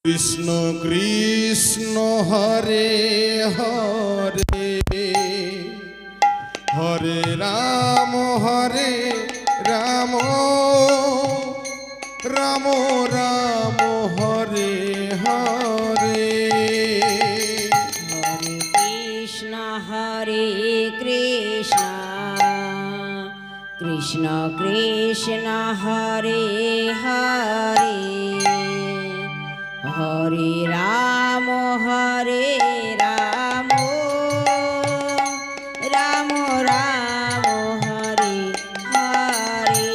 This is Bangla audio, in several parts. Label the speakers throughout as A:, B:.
A: কৃষ্ণ কৃষ্ণ হরে হরে হরে রাম রাম রাম হরে হরে।
B: হরে কৃষ্ণ কৃষ্ণ কৃষ্ণ হরে হরে হরে রাম রাম রাম হরে হরে।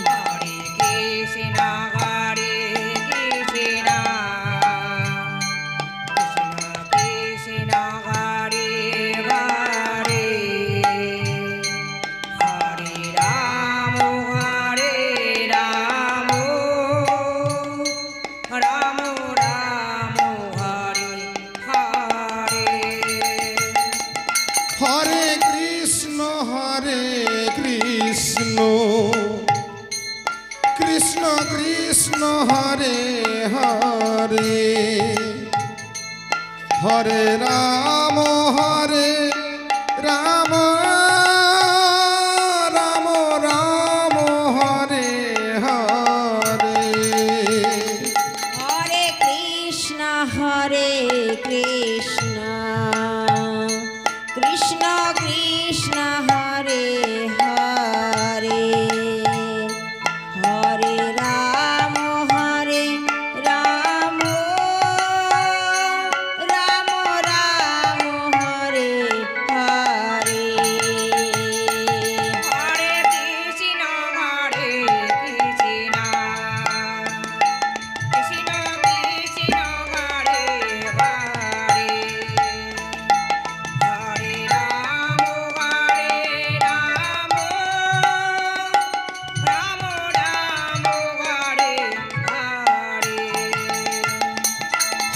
C: হরে কৃষ্ণ কৃষ্ণ কৃষ্ণ হরে হরে হরে রাম হরে রাম রাম হরে হরে।
A: হরে কৃষ্ণ কৃষ্ণ কৃষ্ণ হরে হরে হরে রাম রাম রাম হরে হরে।
B: হরে কৃষ্ণ কৃষ্ণ কৃষ্ণ হরে হরে হরে রাম রাম হরে হরে।
C: হরে কৃষ্ণ কৃষ্ণ কৃষ্ণ হরে হরে হরে রাম রাম হরে হরে।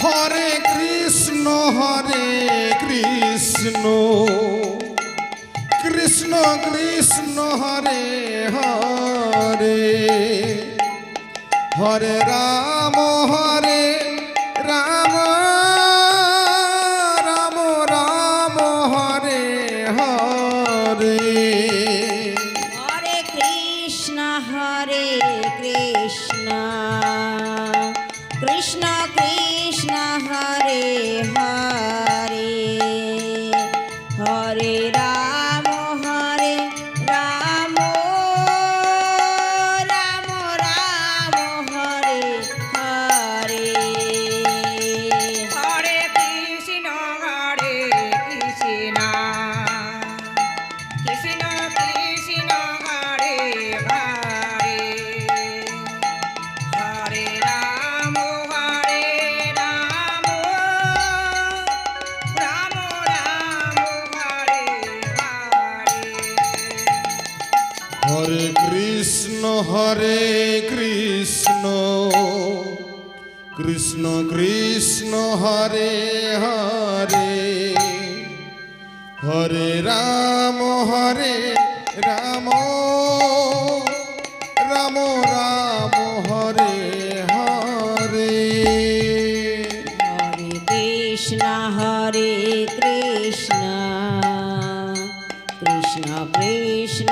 A: হরে কৃষ্ণ কৃষ্ণ কৃষ্ণ হরে হরে হরে রাম রাম হরে হরে।
B: হরে কৃষ্ণ কৃষ্ণ কৃষ্ণ হরে হরে হরে রাম রাম হরে হরে।
C: হরে কৃষ্ণ কৃষ্ণ কৃষ্ণ হরে হরে হরে রাম রাম হরে হরে।
A: হরে কৃষ্ণ কৃষ্ণ কৃষ্ণ হরে হরে হরে রাম রাম হরে হরে।
B: হরে কৃষ্ণ কৃষ্ণ কৃষ্ণ